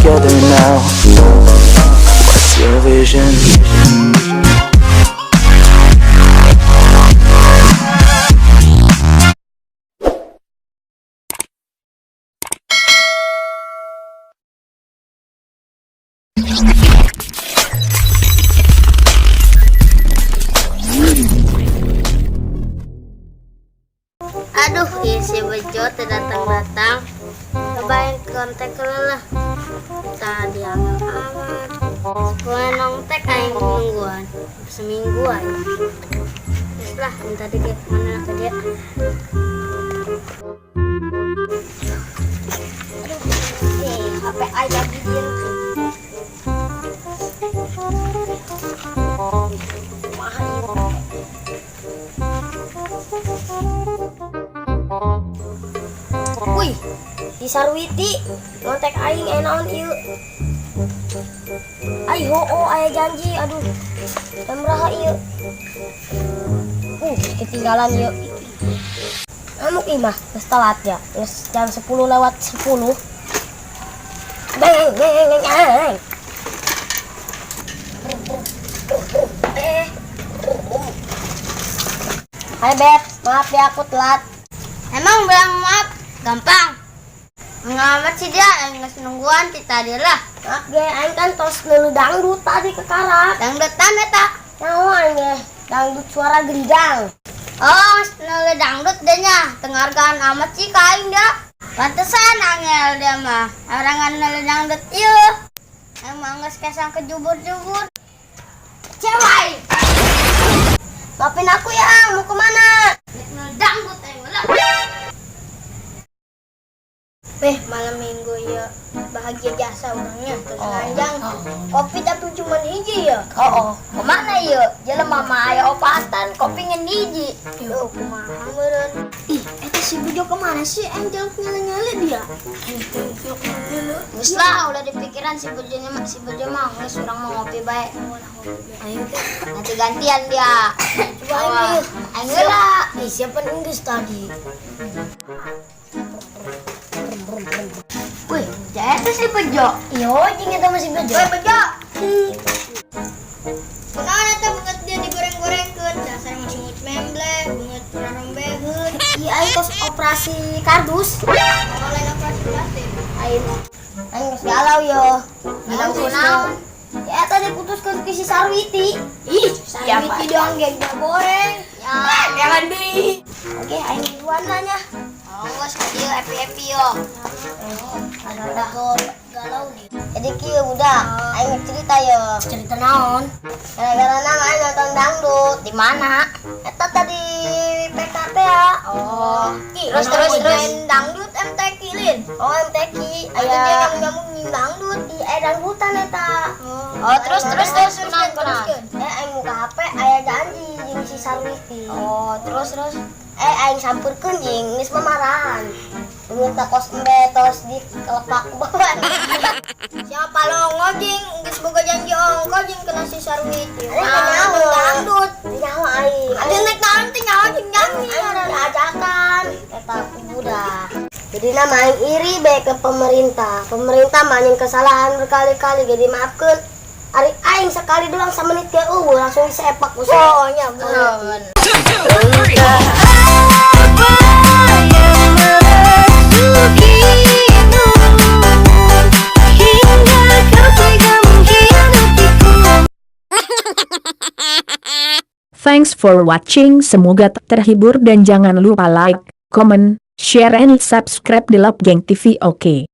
together now. What's your vision? Aduh, ya si Bejo datang-datang. Cobain kontak lah. Tadi amat. Sekolah nongtek aing mingguan. Semingguan. Terus lah, tadi dia mana ke dia. Aduh, HP aja di dia. Wih, di Sarwiti kontak aing enaon ieu. Ai hoo aya janji, aduh. Jam raha ieu. Ketinggalan ieu. Amuk imah geus telat ya. Geus jam 10:10. Beng beng beng. Hai Beb, maaf ya aku telat. Emang bilang maaf gampang. Ngamat sih dia, nggak nungguan kita dia lah. Maaf ge, aing kan tos neulu dangdut tadi ke karat. Dangdutan eta. Naon ge? Dangdut suara gendang. Oh, neulu dangdut deh nya. Tengargaan amat sih ka aing dia. Pantesan angel dia mah. Orangan neulu dangdut ieu. Emang geus kesang kejubur-jubur. Cewek. Maafin aku ya, mau kemana? Neulu dangdut aing lah. Malam minggu ya bahagia jasa orangnya terus lanjang kopi tapi cuma hiji ya. Kemana ya? Jalan mama aya opatan kopi ngen hiji. Yo kumaha meureun. Ih, eta si Bejo kemana sih? Angel nyele-nyele dia. Geus lah udah dipikiran si Bejo mah geus urang mau ngopi bae. Ayo nanti gantian dia. Coba aing heula. Siapa geus tadi? Wih, jaya si Bejo. Iyo, jeung eta masih Bejo. Weh Bejo. Kunaon eta banget dia digoreng-gorengkeun. Dasar masih mut memble, banget rarombeheun. Iya, aing tos operasi kardus. Lain operasi plastik. Aing geus galau yo. Galau kunaon? Ya eta diputuskeun ku si Sarwiti. Ih, Sarwiti doang ge goreng. Ya, jangan deui. Oke, aing duluan nanya. Awas kieu happy yo. Ada galau nih. Jadi kieu udah, aing cerita yo. Cerita naon? Gara-gara aing nonton dangdut. Di mana? Eta tadi PKP ya. Oh. Terus main dangdut MTQ Lin. Oh, MTQ. Aya kamu dangdut di dangdutan eta. Oh, terus kunaon? Aing buka HP aya janji jeung si Sarwiti. Oh, terus aing sampurkeun jeung geus mamarahan. Minta kos tos di kelepak bawan. Siapa lo ngojing geus boga janji ongko jeung kena si Sarwiti. Nyaho dangdut. Nyaho aing. Ade nek naon teh nyaho jeung janji ajakan eta budak. Jadi nama aing iri bae ke pemerintah. Pemerintah mah nyeun kesalahan berkali-kali jadi maafkeun. Ari aing sekali doang samenit ge langsung disepak ku. Oh nya beun. Thanks for watching, semoga terhibur dan jangan lupa like, comment, share and subscribe di Love Gang TV. Oke.